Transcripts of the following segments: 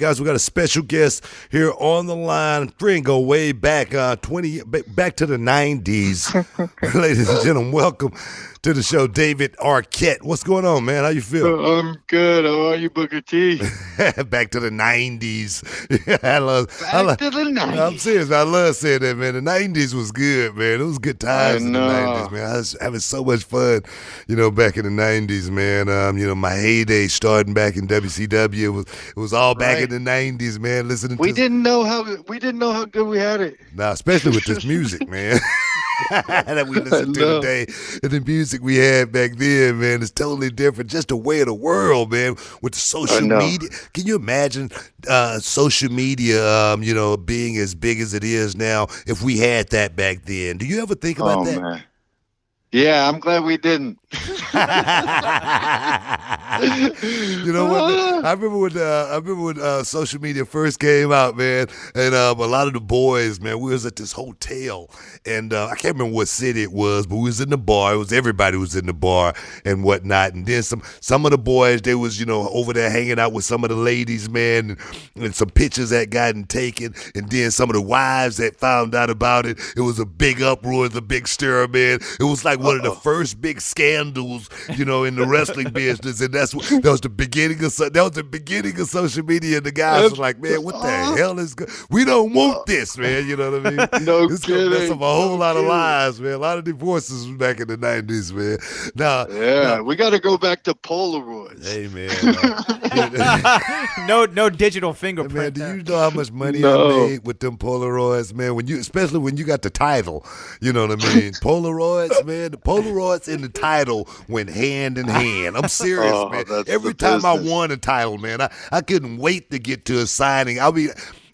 Guys, we got a special guest here on the line. Friend, go way back, 20, back to the 90s. Ladies and gentlemen, welcome to the show, David Arquette. What's going on, man? How you feel? I'm good. How are you, Booker T? Back to the 90s. Back to the I'm 90s. serious, man. I love saying that, man. The 90s was good, man. It was good I times in the 90s, know. man. I was having so much fun, back in the 90s, man. My heyday starting back in WCW. It was all back in Right. the 90s, man, listening We to, didn't know how good we had it. now, especially with this music, man. That we I listen to know. today, and the music we had back then, man, is totally different. Just the way of the world, man, with the I social know. media. Can you imagine social media, being as big as it is now? If we had that back then, do you ever think about Oh that? man. Yeah, I'm glad we didn't. You know what, man? I remember when social media first came out, man, and a lot of the boys, man, we was at this hotel, and I can't remember what city it was, but we was in the bar. It was everybody was in the bar and whatnot, and then some of the boys, they was over there hanging out with some of the ladies, man, and some pictures that gotten taken, and then some of the wives that found out about it. It was a big uproar, it was a big stir, man. It was like one of the Uh-oh. first big scandals, in the wrestling business, and that was the beginning of social media. And the guys were like, "Man, what the hell is good? We don't want this, man." You know what I mean? No It's gonna mess up kidding. a whole No lot of kidding. lives, man. A lot of divorces was back in the 90s, man. Now, Yeah, now, we got to go back to Polaroids. hey, man. No digital Man, fingerprint do there. you know how much money I No. made with them Polaroids, man? Especially when you got the title, you know what I mean? Polaroids, man. The Polaroids and the title went hand in hand. I'm serious, Oh, man. that's the Every time I business. won a title, man, I couldn't wait to get to a signing. I mean,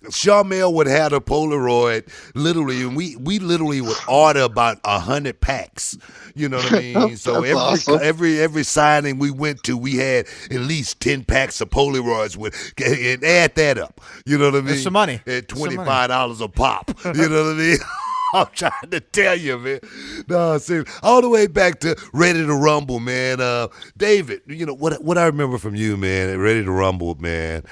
Charmel would have a Polaroid literally, and we literally would order about 100 packs. You know what I mean? So That's every awesome. every every signing we went to, we had at least 10 packs of Polaroids with, and add that up. You know what I mean? There's some money. At Some money. $25 a pop. You know what I mean? I'm trying to tell you, man. No, seriously. All the way back to Ready to Rumble, man. David, what I remember from you, man, at Ready to Rumble, man.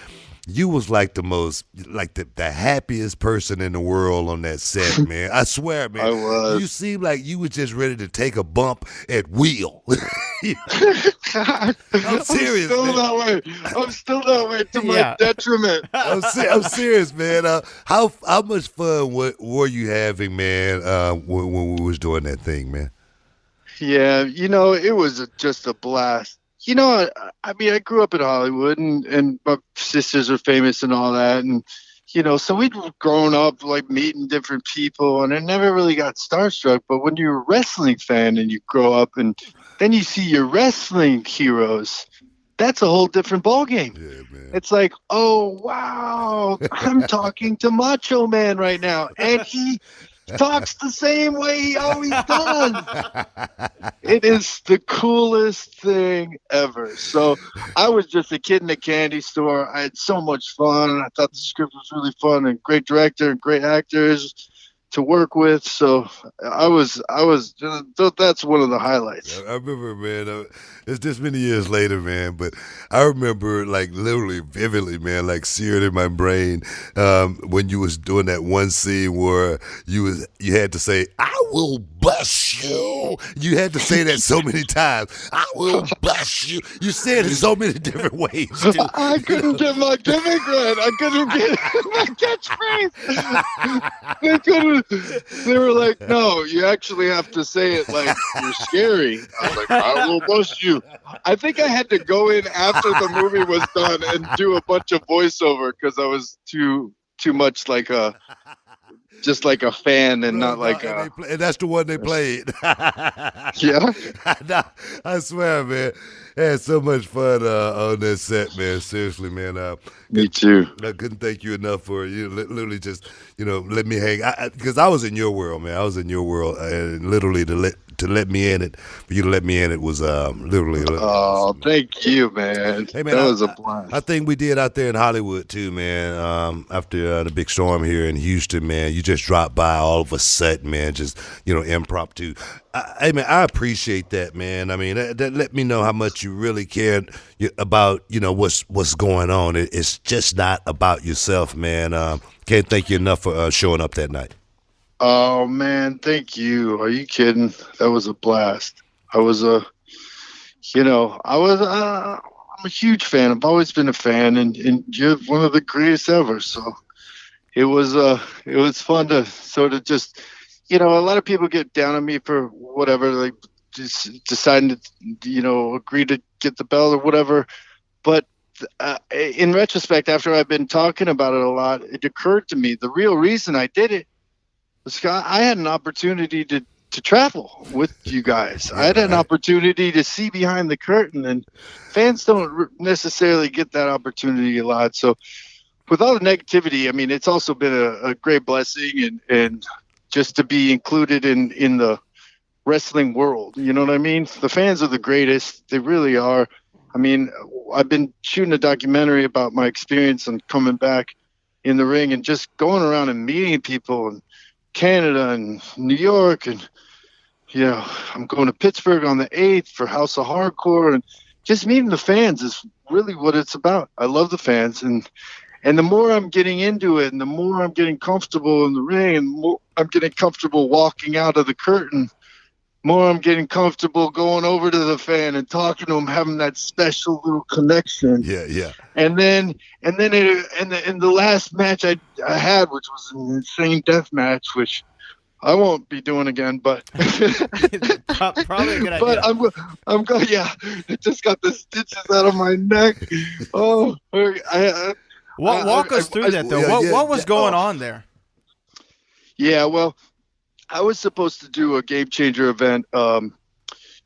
You was like the happiest person in the world on that set, man. I swear, man. I You was. seemed like you was just ready to take a bump at wheel. I'm I'm serious, still man. that way. I'm still that way to my Yeah. detriment. I'm serious, man. How much fun were you having, man? When we was doing that thing, man. Yeah, it was just a blast. I mean, I grew up in Hollywood, and my sisters are famous and all that, and so we'd grown up like meeting different people, and I never really got starstruck. But when you're a wrestling fan and you grow up, and then you see your wrestling heroes, that's a whole different ballgame. Yeah, man. It's like, oh wow, I'm talking to Macho Man right now, and he talks the same way he always does. It is the coolest thing ever. So I was just a kid in a candy store. I had so much fun. I thought the script was really fun and great director and great actors to work with. So that's one of the highlights. I remember, man. It's this many years later, man, but I remember, like, literally, vividly, man, like seared in my brain, when you was doing that one scene where you had to say, "I will bust you." You had to say that so many times. "I will bust you." You said it so many different ways, too. I couldn't get my gimmick right. I couldn't get my catchphrase. They couldn't. They were like, "No, you actually have to say it like you're scary." I was like, "I will bust you." I think I had to go in after the movie was done and do a bunch of voiceover because I was too much like just like a fan and Bro, not no, like a and that's the one they played. yeah. Nah, I swear, man, I had so much fun on that set, man. Seriously, man. Me too. I couldn't thank you enough for literally just let me hang. Because I was in your world, man. I was in your world, and literally to let me in it, for you to let me in it was literally Oh, awesome. thank you, man. Hey man, That I, was a I I blast. think we did out there in Hollywood too, man. After the big storm here in Houston, man, you just dropped by all of a sudden, man. Just impromptu. Hey man, I appreciate that, man. I mean, that let me know how much you really cared about what's going on. It's just not about yourself, man. Can't thank you enough for showing up that night. Oh man, thank you. Are you kidding? That was a blast. I was a, I was. I'm a huge fan. I've always been a fan, and you're one of the greatest ever. So it was fun to sort of just, a lot of people get down on me for whatever, like just deciding to, agree to get the belt or whatever. But in retrospect, after I've been talking about it a lot, it occurred to me the real reason I did it was I had an opportunity to travel with you guys. I Yeah, had an right. opportunity to see behind the curtain, and fans don't necessarily get that opportunity a lot. So with all the negativity, I mean, it's also been a great blessing, and just to be included in the wrestling world. You know what I mean? The fans are the greatest. They really are. I mean, I've been shooting a documentary about my experience and coming back in the ring and just going around and meeting people in Canada and New York, and I'm going to Pittsburgh on the 8th for House of Hardcore, and just meeting the fans is really what it's about. I love the fans, and the more I'm getting into it, and the more I'm getting comfortable in the ring, and the more I'm getting comfortable walking out of the curtain, more I'm getting comfortable going over to the fan and talking to him, having that special little connection. Yeah, yeah. And then in the last match I had, which was an insane death match, which I won't be doing again, but Probably a good but idea. I'm going. Yeah, I just got the stitches out of my neck. Oh, Walk us through that though. Yeah, What yeah. what was going oh on there? yeah. Well, I was supposed to do a game changer event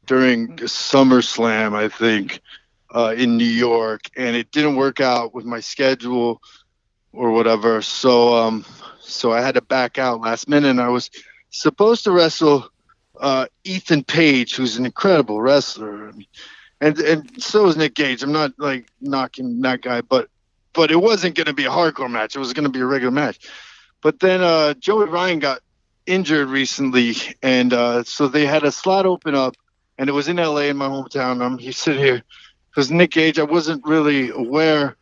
during SummerSlam, I think, in New York, and it didn't work out with my schedule or whatever. So I had to back out last minute. And I was supposed to wrestle Ethan Page, who's an incredible wrestler, and so is Nick Gage. I'm not like knocking that guy, but it wasn't going to be a hardcore match. It was going to be a regular match. But then Joey Ryan got injured recently, and so they had a slot open up, and it was in LA in my hometown. He's sitting here because Nick Gage, I wasn't really aware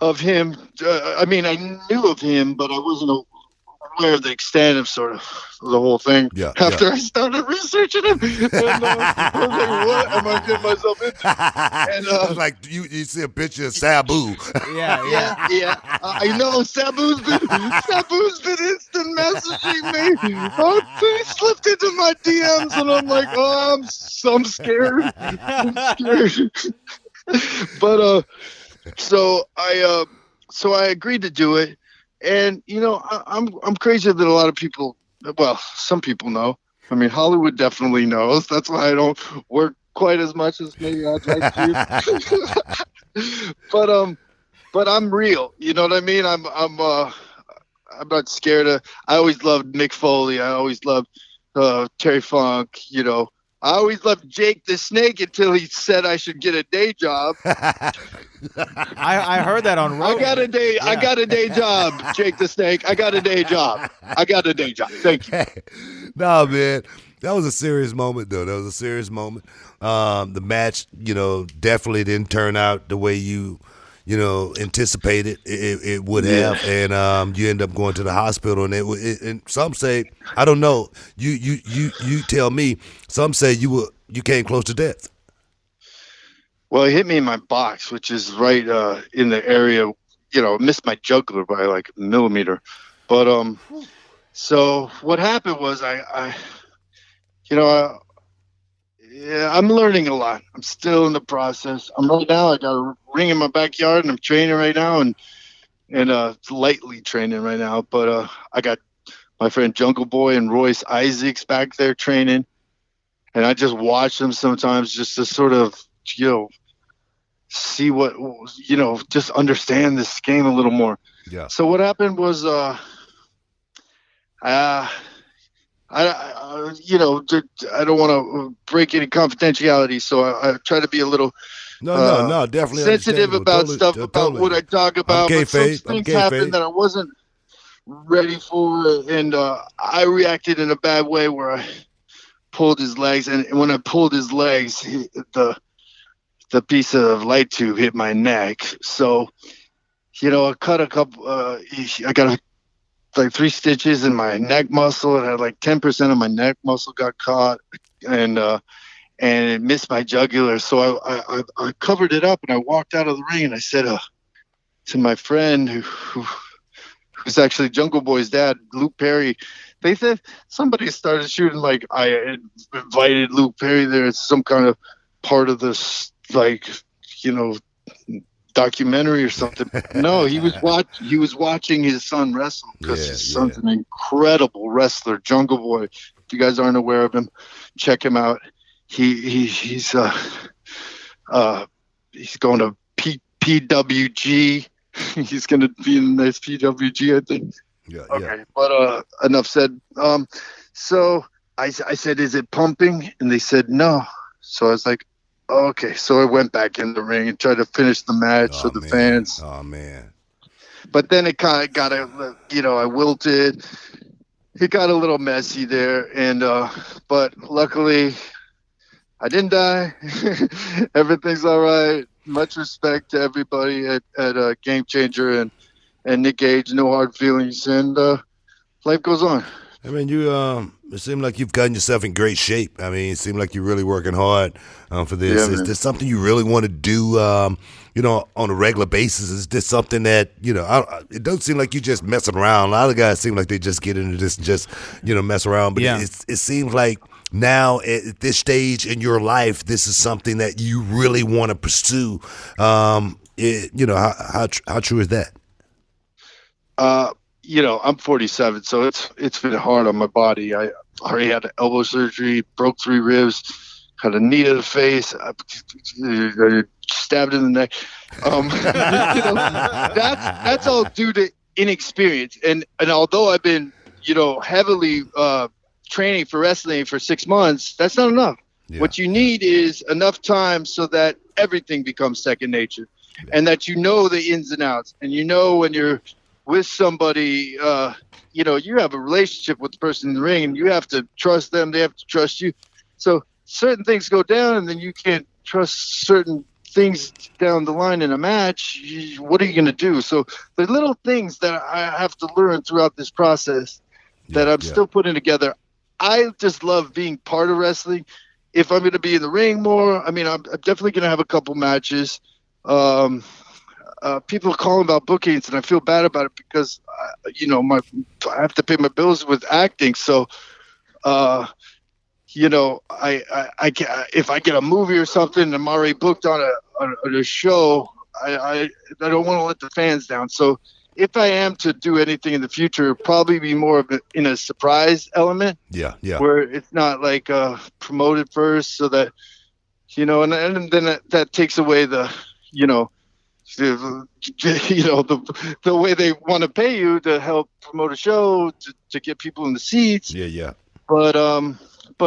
of him. I mean, I knew of him, but I wasn't aware of the extent of sort of the whole thing Yeah, yeah. after I started researching him. And I was like, what am I getting myself into? And It's like you see a picture of Sabu. Yeah, yeah, yeah. yeah. I know Sabu's been instant messaging me. Oh, he slipped into my DMs, and I'm like, oh, I'm scared. I'm scared. But so I agreed to do it, and I'm crazier than a lot of people. Well, some people know. I mean, Hollywood definitely knows. That's why I don't work quite as much as maybe I'd like to. But I'm real. You know what I mean? I'm not scared of. I always loved Mick Foley. I always loved Terry Funk. I always loved Jake the Snake until he said I should get a day job. I heard that on Rogan. I got a day job, Jake the Snake. I got a day job. I got a day job. Thank you. No, man, that was a serious moment, though. That was a serious moment. The match, definitely didn't turn out the way you anticipated it would have, and you end up going to the hospital. And and some say, I don't know. You tell me. Some say you came close to death. Well, it hit me in my box, which is right in the area. Missed my jugular by like a millimeter. But so what happened was yeah, I'm learning a lot. I'm still in the process. Right now. I got a ring in my backyard, and I'm training right now, and lightly training right now. But I got my friend Jungle Boy and Royce Isaacs back there training, and I just watch them sometimes just to sort of see what just understand this game a little more. Yeah. So what happened was I I don't want to break any confidentiality, so I try to be a little No, definitely sensitive understandable. about Totally, stuff, about what totally. I talk I'm about. But some kayfabe. I'm things happened kayfabe. that I wasn't ready for, and I reacted in a bad way where I pulled his legs, and when I pulled his legs, the piece of light tube hit my neck. So I cut a couple. I got like 3 stitches in my neck muscle, and had like 10% of my neck muscle got caught, and it missed my jugular. So I covered it up, and I walked out of the ring, and I said to my friend who's actually Jungle Boy's dad, Luke Perry. They said somebody started shooting, like I had invited Luke Perry there. It's some kind of part of this, like, documentary or something. No, he was watching his son wrestle, because his son's an incredible wrestler, Jungle Boy. If you guys aren't aware of him, check him out. He's going to PWG. He's going to be in the next PWG, I think. Yeah. Okay, but enough said. So I said, "Is it pumping?" And they said no. So I was like, okay. So I went back in the ring and tried to finish the match for the fans. Oh man. But then it kind of got I wilted. It got a little messy there, and but luckily I didn't die. Everything's all right. Much respect to everybody at Game Changer and Nick Gage. No hard feelings, and life goes on. I mean, it seemed like you've gotten yourself in great shape. I mean, it seemed like you're really working hard for this. Yeah, Is man. this something you really want to do, on a regular basis? Is this something that, it doesn't seem like you just messing around. A lot of guys seem like they just get into this and just, mess around. But it seems like now at this stage in your life, this is something that you really want to pursue. How true is that? I'm 47, so it's been hard on my body. I already had elbow surgery, broke 3 ribs, had a knee to the face, stabbed in the neck. That's all due to inexperience. And although I've been, heavily training for wrestling for 6 months, that's not enough. Yeah. What you need is enough time so that everything becomes second nature, and that the ins and outs, and when you're with somebody, you have a relationship with the person in the ring, and you have to trust them. They have to trust you. So certain things go down, and then you can't trust certain things down the line in a match. What are you going to do? So the little things that I have to learn throughout this process that I'm still putting together. I just love being part of wrestling. If I'm going to be in the ring more, I mean, I'm definitely going to have a couple matches. People are calling about bookings, and I feel bad about it because, I have to pay my bills with acting. So, I if I get a movie or something and I'm already booked on a show, I don't want to let the fans down. So if I am to do anything in the future, it'll probably be more of in a surprise element. Yeah. Where it's not like promoted first, so that, and then that takes away the way they want to pay you to help promote a show, to get people in the seats. Yeah. But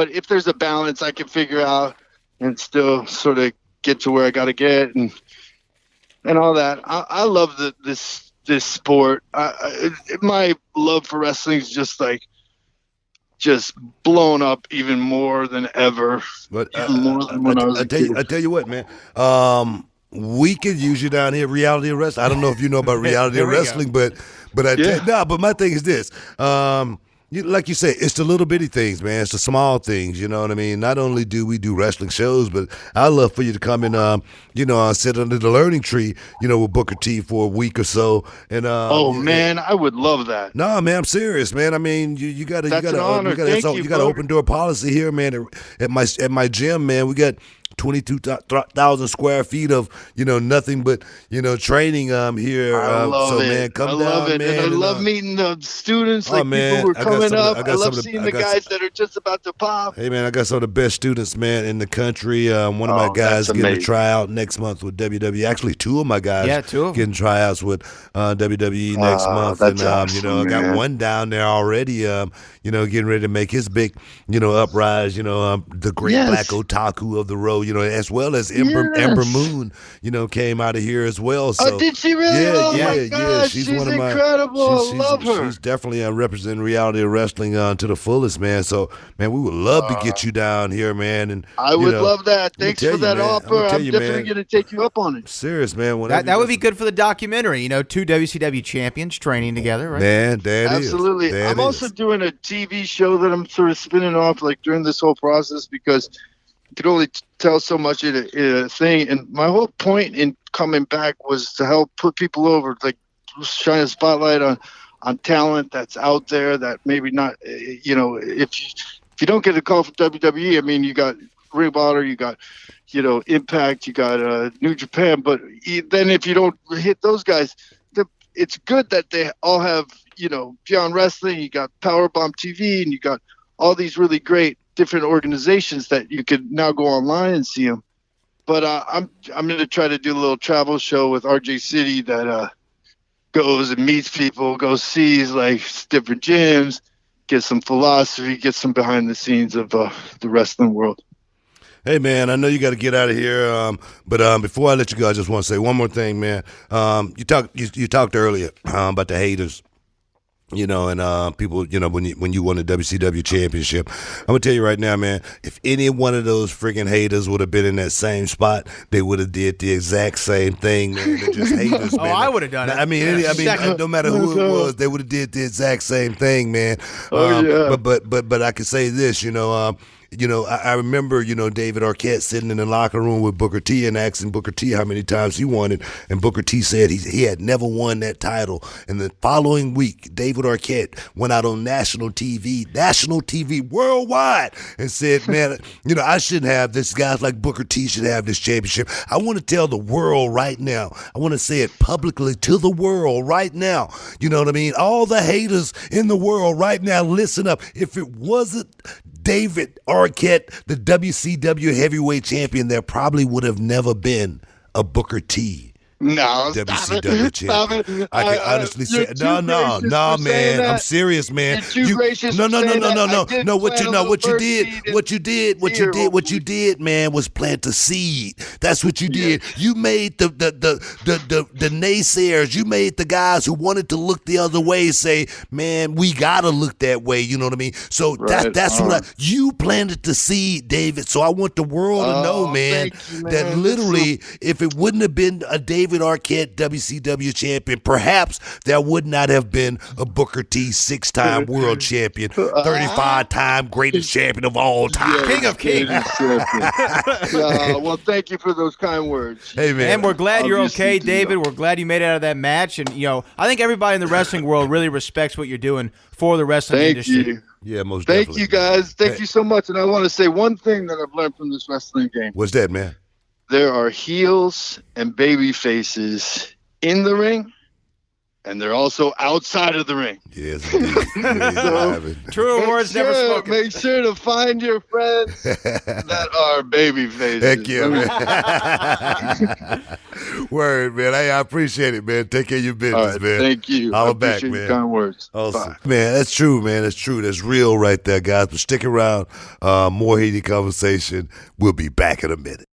if there's a balance I can figure out and still sort of get to where I got to get and all that. I love this sport. My love for wrestling is just blown up even more than ever. But more than when I was a kid. I tell you what, man. We could use you down here, reality of wrestling. I don't know if you know about reality of wrestling, but but my thing is this. Like you say, it's the little bitty things, man. It's the small things, you know what I mean? Not only do we do wrestling shows, but I'd love for you to come and, sit under the learning tree, with Booker T for a week or so. And man, I would love that. No, man, I'm serious, man. I mean, you gotta Open door policy here, man. at my gym, man. We got 22,000 square feet of, nothing but, training here. I love so, it. man, come I love down, it. man. And I love meeting the students, oh, like man, people who are I got coming some of the- up. I I got some love of the- seeing I the got guys that are just about to pop. Hey, man, I got some of the best students, man, in the country. One of my Oh, guys that's getting a amazing. tryout next month with WWE. Actually, two of my guys Yeah, two of them. getting tryouts with WWE next month. That's And, awesome, I got man. one down there already, getting ready to make his big, uprise, the great black Yes. otaku of the road, as well as Ember Yes. Moon, came out of here as well. So, Oh, did she really? Yeah, Oh yeah, my yeah. gosh, She's she's one of my incredible. She's, I love her. she's definitely representing reality of wrestling to the fullest, man. So, man, we would love to get you down here, man. And I would love that. Thanks tell for you, that man, offer. tell I'm you, definitely man. going to take you up on it. Serious, man. That would be good for the documentary. Two WCW champions training together, right? Man, that is. Absolutely. That I'm also is. doing a TV show that I'm sort of spinning off like during this whole process because you could only tell so much in a thing. And my whole point in coming back was to help put people over, like shine a spotlight on talent that's out there that maybe not, if you don't get a call from WWE, I mean, you got Ring of Honor, you got, Impact, you got New Japan, but then if you don't hit those guys, it's good that they all have, Beyond Wrestling, you got Powerbomb TV, and you got all these really great different organizations that you could now go online and see them. But I'm going to try to do a little travel show with RJ City that goes and meets people, goes sees like different gyms, get some philosophy, get some behind the scenes of the wrestling world. Hey, man, I know you got to get out of here, but before I let you go, I just want to say one more thing, man. You talked earlier about the haters, and people, when you won the WCW championship. I'm gonna tell you right now, man, if any one of those freaking haters would have been in that same spot, they would have did the exact same thing, man. They're just haters, man. I would have done it. I mean, no matter who it was, they would have did the exact same thing, man. Yeah. But I can say this, I remember, David Arquette sitting in the locker room with Booker T and asking Booker T how many times he won it, and Booker T said he had never won that title. And the following week, David Arquette went out on national TV worldwide, and said, man, I shouldn't have this. Guys like Booker T should have this championship. I want to tell the world right now. I want to say it publicly to the world right now. You know what I mean? All the haters in the world right now, listen up. If it wasn't David Arquette, the WCW heavyweight champion, there probably would have never been a Booker T. No, WCW stop champion. it. I can honestly say, you're too no, gracious for saying man. that. I'm serious, man. You're too gracious No, for saying that. I no. did What plant you a know, little what you bird did, seed what you did, what you here, did, what you did, man, was plant a seed. That's what you did. You made the naysayers, you made the guys who wanted to look the other way say, man, we gotta look that way. You know what I mean? So Right that's what you planted the seed, David. So I want the world to know, man, thank you, man. that literally, if it wouldn't have been a David Arquette WCW champion, perhaps there would not have been a Booker T 6-time world champion, 35-time greatest champion of all time. King of Kings. Well, thank you for those kind words. Hey, man. And we're glad you're Obviously, okay, do David. We're glad you made it out of that match. And, I think everybody in the wrestling world really respects what you're doing for the wrestling Thank industry. you. Yeah, most Thank definitely. you, guys. Thank you so much. And I want to say one thing that I've learned from this wrestling game. What's that, man? There are heels and baby faces in the ring, and they're also outside of the ring. Yes, indeed. True words never spoken. Make sure to find your friends that are baby faces. Heck yeah, man. Word, man. Hey, I appreciate it, man. Take care of your All business, right, man. thank you. Holla I back, appreciate man. your kind words. Awesome. Bye. Man, that's true, man. That's true. That's real right there, guys. But stick around. More heated conversation. We'll be back in a minute.